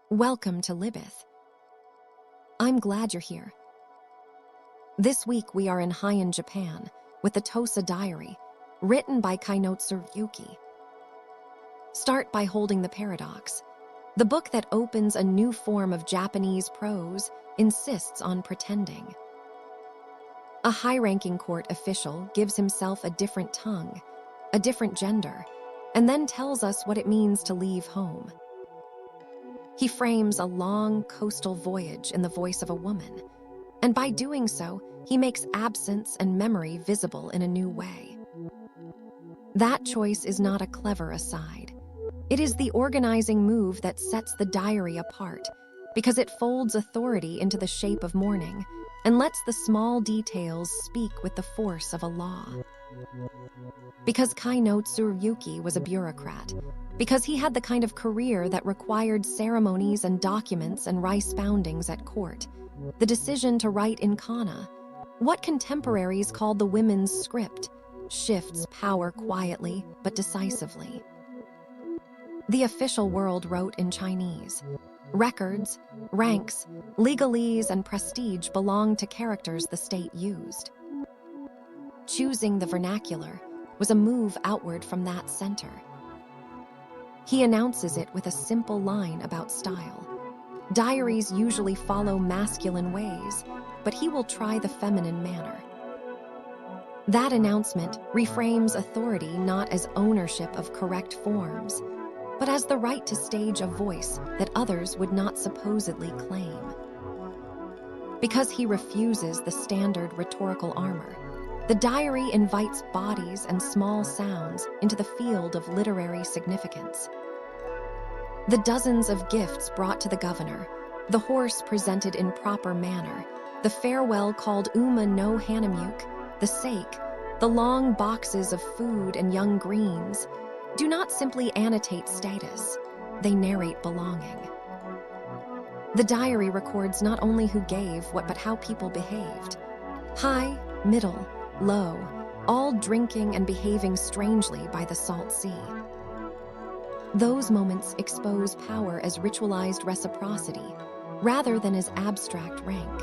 Welcome to Libyth. I'm glad you're here. This week we are in Heian, Japan, with the Tosa Diary, written by Tsurayuki. Start by holding the paradox. The book that opens a new form of Japanese prose insists on pretending. A high-ranking court official gives himself a different tongue, a different gender, and then tells us what it means to leave home. He frames a long coastal voyage in the voice of a woman, and by doing so, he makes absence and memory visible in a new way. That choice is not a clever aside. It is the organizing move that sets the diary apart, because it folds authority into the shape of mourning and lets the small details speak with the force of a law. Because Tsurayuki was a bureaucrat, because he had the kind of career that required ceremonies and documents and rice-boundings at court, the decision to write in kana, what contemporaries called the women's script, shifts power quietly but decisively. The official world wrote in Chinese. Records, ranks, legalese, and prestige belonged to characters the state used. Choosing the vernacular was a move outward from that center. He announces it with a simple line about style. Diaries usually follow masculine ways, but he will try the feminine manner. That announcement reframes authority not as ownership of correct forms, but as the right to stage a voice that others would not supposedly claim. Because he refuses the standard rhetorical armor, the diary invites bodies and small sounds into the field of literary significance. The dozens of gifts brought to the governor, the horse presented in proper manner, the farewell called Uma no Hanamuk, the sake, the long boxes of food and young greens, do not simply annotate status, they narrate belonging. The diary records not only who gave what but how people behaved. High, middle, low, all drinking and behaving strangely by the salt sea. Those moments expose power as ritualized reciprocity, rather than as abstract rank.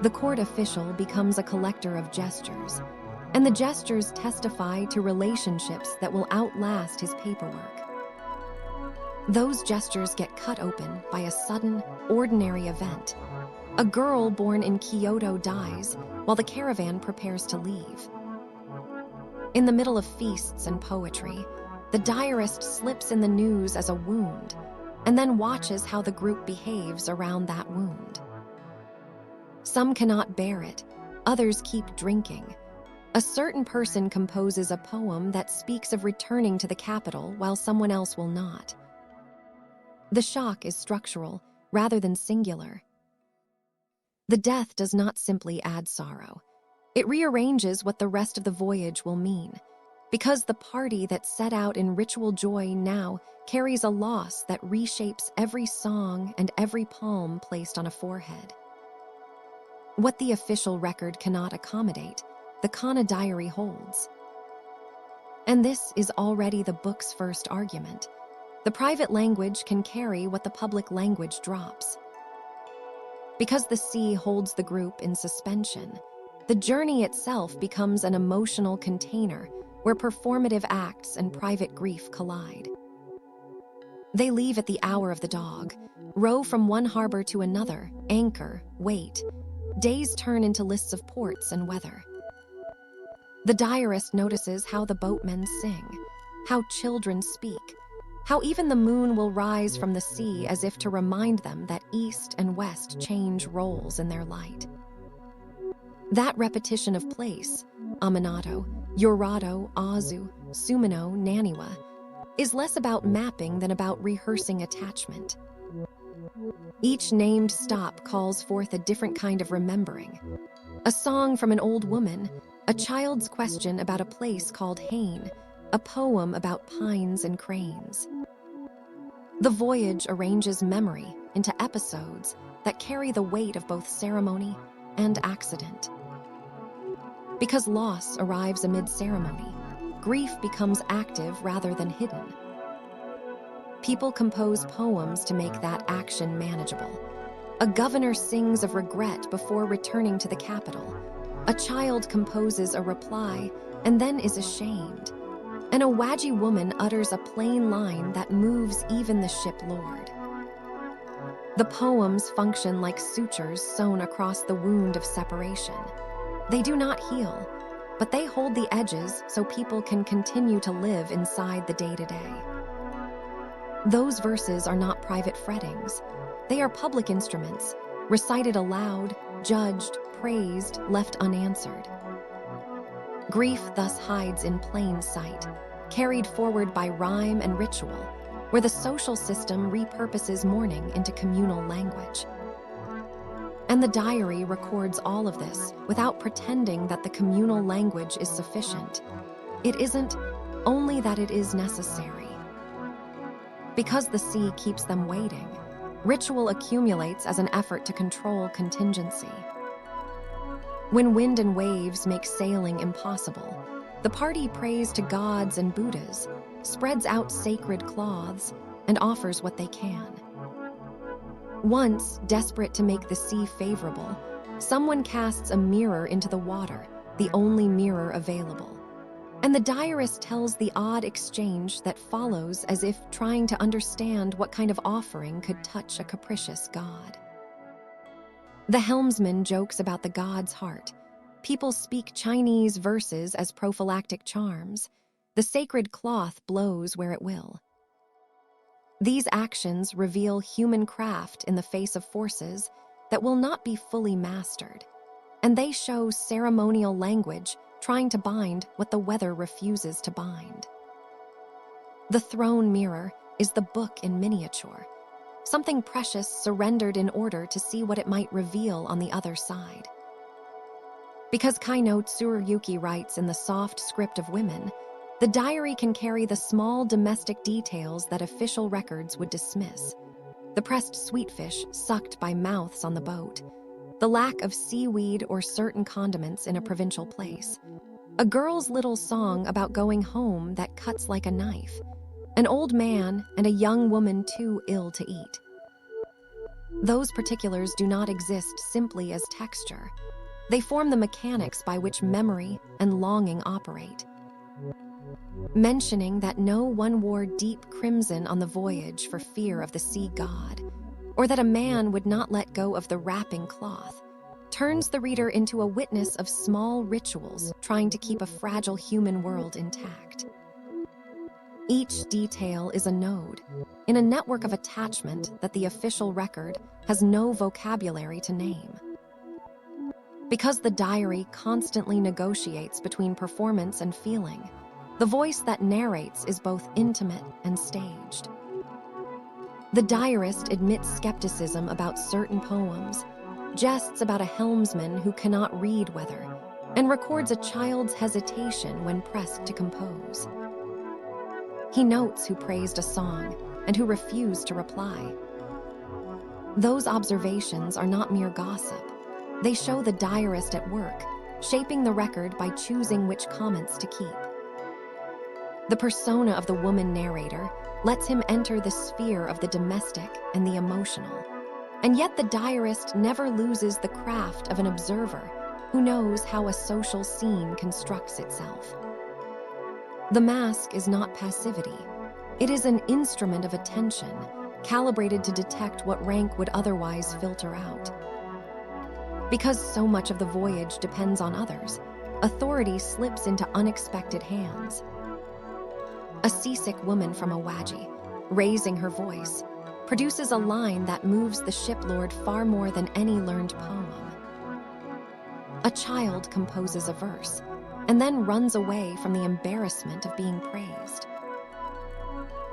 The court official becomes a collector of gestures, and the gestures testify to relationships that will outlast his paperwork. Those gestures get cut open by a sudden, ordinary event. A girl born in Kyoto dies while the caravan prepares to leave. In the middle of feasts and poetry, the diarist slips in the news as a wound, and then watches how the group behaves around that wound. Some cannot bear it, others keep drinking. A certain person composes a poem that speaks of returning to the capital while someone else will not. The shock is structural rather than singular. The death does not simply add sorrow. It rearranges what the rest of the voyage will mean, because the party that set out in ritual joy now carries a loss that reshapes every song and every palm placed on a forehead. What the official record cannot accommodate, the kana diary holds. And this is already the book's first argument. The private language can carry what the public language drops. Because the sea holds the group in suspension, the journey itself becomes an emotional container where performative acts and private grief collide. They leave at the hour of the dog, row from one harbor to another, anchor, wait. Days turn into lists of ports and weather. The diarist notices how the boatmen sing, how children speak, how even the moon will rise from the sea as if to remind them that east and west change roles in their light. That repetition of place, Aminato, Yorado, Azu, Sumino, Naniwa, is less about mapping than about rehearsing attachment. Each named stop calls forth a different kind of remembering. A song from an old woman, a child's question about a place called Heian, a poem about pines and cranes. The voyage arranges memory into episodes that carry the weight of both ceremony and accident. Because loss arrives amid ceremony, grief becomes active rather than hidden. People compose poems to make that action manageable. A governor sings of regret before returning to the capital. A child composes a reply and then is ashamed. And a Waji woman utters a plain line that moves even the ship lord. The poems function like sutures sewn across the wound of separation. They do not heal, but they hold the edges so people can continue to live inside the day-to-day. Those verses are not private frettings. They are public instruments, recited aloud, judged, praised, left unanswered. Grief thus hides in plain sight, carried forward by rhyme and ritual, where the social system repurposes mourning into communal language. And the diary records all of this without pretending that the communal language is sufficient. It isn't, only that it is necessary. Because the sea keeps them waiting, ritual accumulates as an effort to control contingency. When wind and waves make sailing impossible, the party prays to gods and Buddhas, spreads out sacred cloths, and offers what they can. Once, desperate to make the sea favorable, someone casts a mirror into the water, the only mirror available. And the diarist tells the odd exchange that follows as if trying to understand what kind of offering could touch a capricious god. The helmsman jokes about the god's heart. People speak Chinese verses as prophylactic charms. The sacred cloth blows where it will. These actions reveal human craft in the face of forces that will not be fully mastered, and they show ceremonial language trying to bind what the weather refuses to bind. The throne mirror is the book in miniature, something precious surrendered in order to see what it might reveal on the other side. Because Tsurayuki writes in the soft script of women, the diary can carry the small domestic details that official records would dismiss. The pressed sweetfish sucked by mouths on the boat, the lack of seaweed or certain condiments in a provincial place, a girl's little song about going home that cuts like a knife, an old man and a young woman too ill to eat. Those particulars do not exist simply as texture. They form the mechanics by which memory and longing operate. Mentioning that no one wore deep crimson on the voyage for fear of the sea god, or that a man would not let go of the wrapping cloth, turns the reader into a witness of small rituals trying to keep a fragile human world intact. Each detail is a node in a network of attachment that the official record has no vocabulary to name. Because the diary constantly negotiates between performance and feeling, the voice that narrates is both intimate and staged. The diarist admits skepticism about certain poems, jests about a helmsman who cannot read weather, and records a child's hesitation when pressed to compose. He notes who praised a song and who refused to reply. Those observations are not mere gossip. They show the diarist at work, shaping the record by choosing which comments to keep. The persona of the woman narrator lets him enter the sphere of the domestic and the emotional. And yet the diarist never loses the craft of an observer who knows how a social scene constructs itself. The mask is not passivity. It is an instrument of attention, calibrated to detect what rank would otherwise filter out. Because so much of the voyage depends on others, authority slips into unexpected hands. A seasick woman from a Waji, raising her voice, produces a line that moves the shiplord far more than any learned poem. A child composes a verse, and then runs away from the embarrassment of being praised.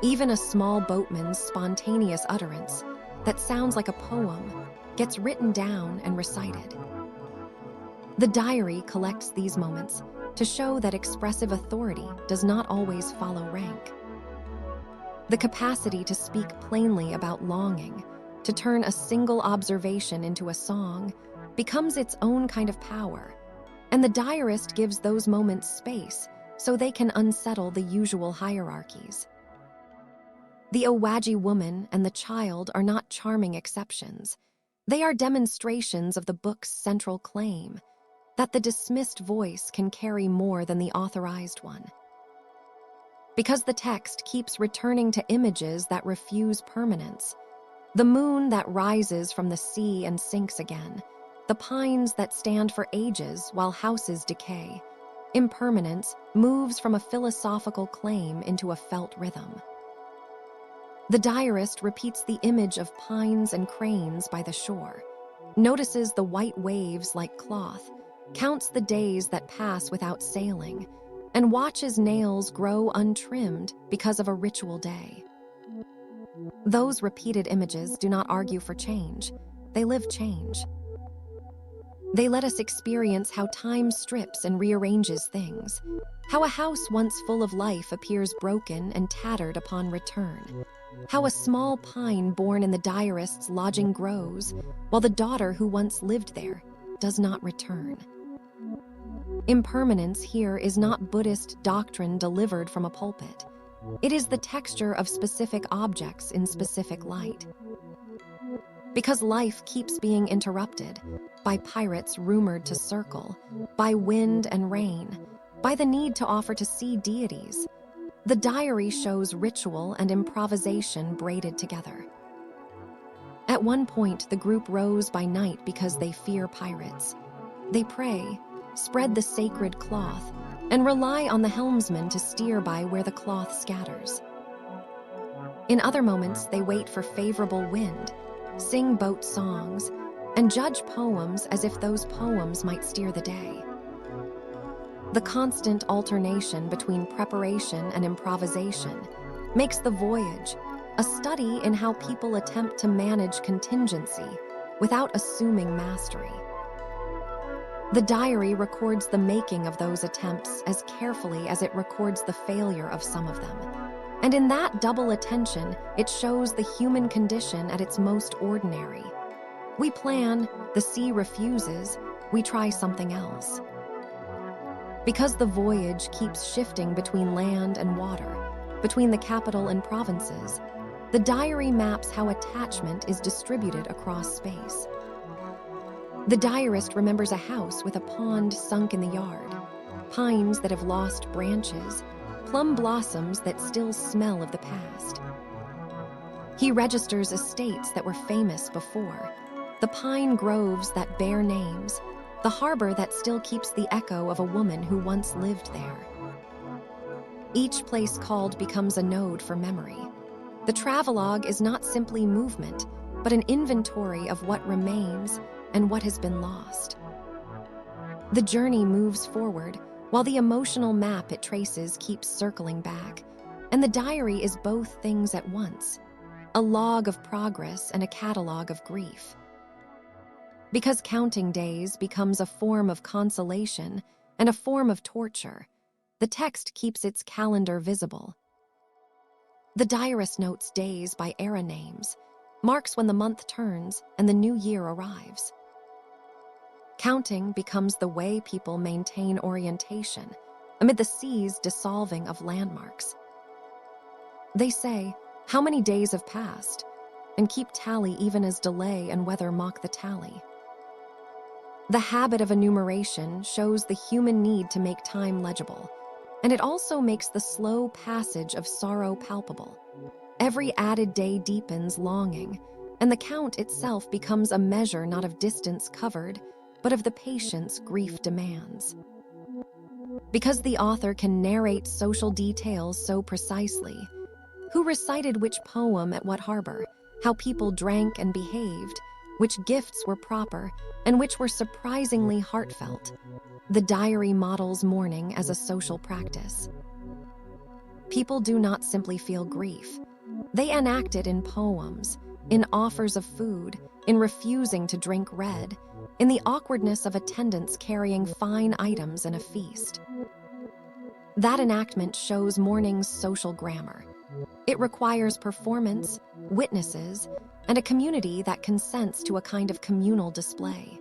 Even a small boatman's spontaneous utterance that sounds like a poem gets written down and recited. The diary collects these moments to show that expressive authority does not always follow rank. The capacity to speak plainly about longing, to turn a single observation into a song, becomes its own kind of power, and the diarist gives those moments space so they can unsettle the usual hierarchies. The Owaji woman and the child are not charming exceptions. They are demonstrations of the book's central claim, that the dismissed voice can carry more than the authorized one. Because the text keeps returning to images that refuse permanence, the moon that rises from the sea and sinks again, the pines that stand for ages while houses decay, impermanence moves from a philosophical claim into a felt rhythm. The diarist repeats the image of pines and cranes by the shore, notices the white waves like cloth, counts the days that pass without sailing, and watches nails grow untrimmed because of a ritual day. Those repeated images do not argue for change, they live change. They let us experience how time strips and rearranges things, how a house once full of life appears broken and tattered upon return, how a small pine born in the diarist's lodging grows, while the daughter who once lived there does not return. Impermanence here is not Buddhist doctrine delivered from a pulpit. It is the texture of specific objects in specific light. Because life keeps being interrupted by pirates rumored to circle, by wind and rain, by the need to offer to see deities, the diary shows ritual and improvisation braided together. At one point, the group rows by night because they fear pirates. They pray, spread the sacred cloth, and rely on the helmsman to steer by where the cloth scatters. In other moments, they wait for favorable wind, sing boat songs, and judge poems as if those poems might steer the day. The constant alternation between preparation and improvisation makes the voyage a study in how people attempt to manage contingency without assuming mastery. The diary records the making of those attempts as carefully as it records the failure of some of them. And in that double attention, it shows the human condition at its most ordinary. We plan, the sea refuses, we try something else. Because the voyage keeps shifting between land and water, between the capital and provinces, the diary maps how attachment is distributed across space. The diarist remembers a house with a pond sunk in the yard, pines that have lost branches, plum blossoms that still smell of the past. He registers estates that were famous before, the pine groves that bear names, the harbor that still keeps the echo of a woman who once lived there. Each place called becomes a node for memory. The travelogue is not simply movement, but an inventory of what remains and what has been lost. The journey moves forward, while the emotional map it traces keeps circling back, and the diary is both things at once, a log of progress and a catalog of grief. Because counting days becomes a form of consolation and a form of torture, the text keeps its calendar visible. The diarist notes days by era names, marks when the month turns and the new year arrives. Counting becomes the way people maintain orientation amid the sea's dissolving of landmarks. They say, "How many days have passed?" and keep tally even as delay and weather mock the tally. The habit of enumeration shows the human need to make time legible, and it also makes the slow passage of sorrow palpable. Every added day deepens longing, and the count itself becomes a measure not of distance covered, but of the patience grief demands. Because the author can narrate social details so precisely, who recited which poem at what harbor, how people drank and behaved, which gifts were proper, and which were surprisingly heartfelt, the diary models mourning as a social practice. People do not simply feel grief. They enact it in poems, in offers of food, in refusing to drink red, in the awkwardness of attendants carrying fine items in a feast. That enactment shows mourning's social grammar. It requires performance, witnesses, and a community that consents to a kind of communal display.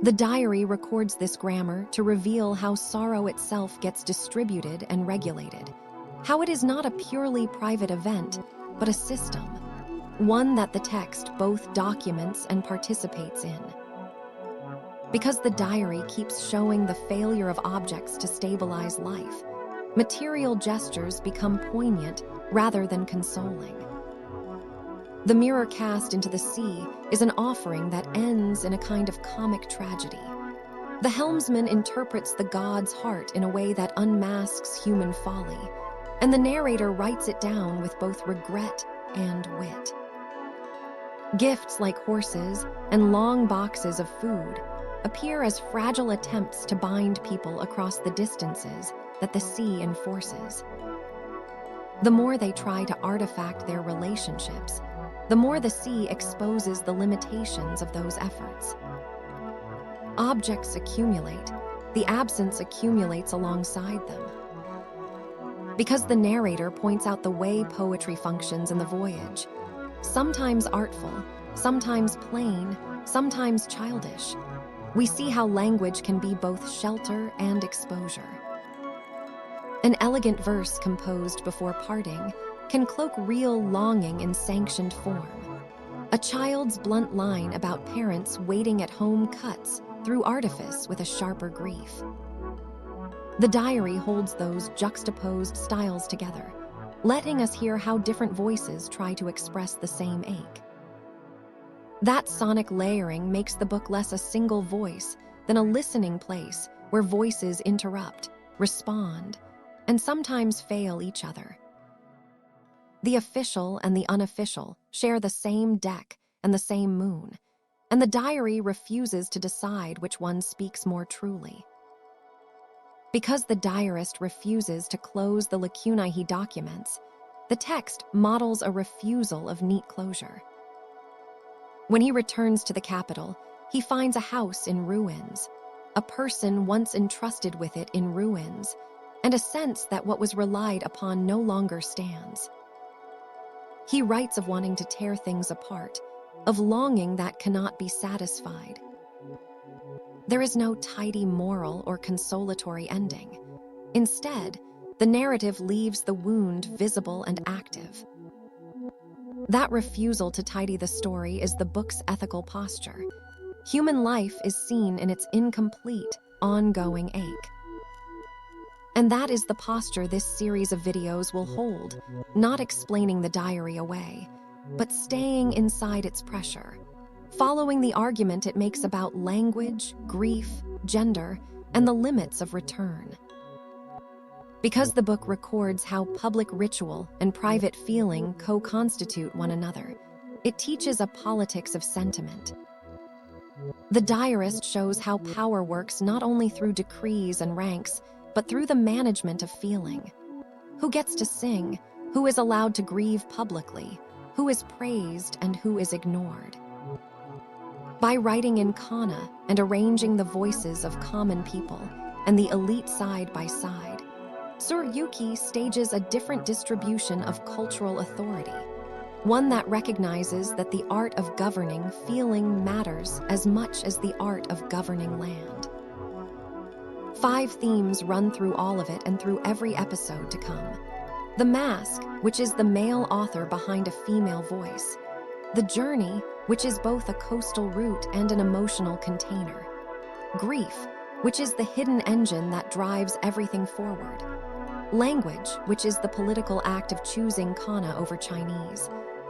The diary records this grammar to reveal how sorrow itself gets distributed and regulated, how it is not a purely private event, but a system, one that the text both documents and participates in. Because the diary keeps showing the failure of objects to stabilize life, material gestures become poignant rather than consoling. The mirror cast into the sea is an offering that ends in a kind of comic tragedy. The helmsman interprets the god's heart in a way that unmasks human folly, and the narrator writes it down with both regret and wit. Gifts like horses and long boxes of food appear as fragile attempts to bind people across the distances that the sea enforces. The more they try to artifact their relationships, the more the sea exposes the limitations of those efforts. Objects accumulate, the absence accumulates alongside them. Because the narrator points out the way poetry functions in the voyage, sometimes artful, sometimes plain, sometimes childish, we see how language can be both shelter and exposure. An elegant verse composed before parting can cloak real longing in sanctioned form. A child's blunt line about parents waiting at home cuts through artifice with a sharper grief. The diary holds those juxtaposed styles together, letting us hear how different voices try to express the same ache. That sonic layering makes the book less a single voice than a listening place where voices interrupt, respond, and sometimes fail each other. The official and the unofficial share the same deck and the same moon, and the diary refuses to decide which one speaks more truly. Because the diarist refuses to close the lacunae he documents, the text models a refusal of neat closure. When he returns to the capital, he finds a house in ruins, a person once entrusted with it in ruins, and a sense that what was relied upon no longer stands. He writes of wanting to tear things apart, of longing that cannot be satisfied. There is no tidy moral or consolatory ending. Instead, the narrative leaves the wound visible and active. That refusal to tidy the story is the book's ethical posture. Human life is seen in its incomplete, ongoing ache. And that is the posture this series of videos will hold, not explaining the diary away, but staying inside its pressure, following the argument it makes about language, grief, gender, and the limits of return. Because the book records how public ritual and private feeling co-constitute one another, it teaches a politics of sentiment. The diarist shows how power works not only through decrees and ranks, but through the management of feeling. Who gets to sing, who is allowed to grieve publicly, who is praised and who is ignored. By writing in kana and arranging the voices of common people and the elite side by side, Tsurayuki stages a different distribution of cultural authority, one that recognizes that the art of governing feeling matters as much as the art of governing land. 5 themes run through all of it and through every episode to come. The mask, which is the male author behind a female voice. The journey, which is both a coastal route and an emotional container. Grief, which is the hidden engine that drives everything forward. Language, which is the political act of choosing kana over Chinese.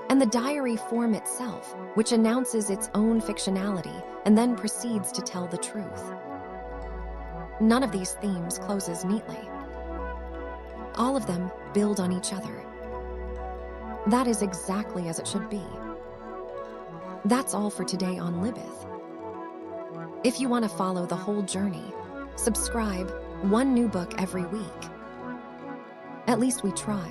And the diary form itself, which announces its own fictionality and then proceeds to tell the truth. None of these themes closes neatly. All of them build on each other. That is exactly as it should be. That's all for today on Libyth. If you want to follow the whole journey, subscribe, one new book every week. At least we try.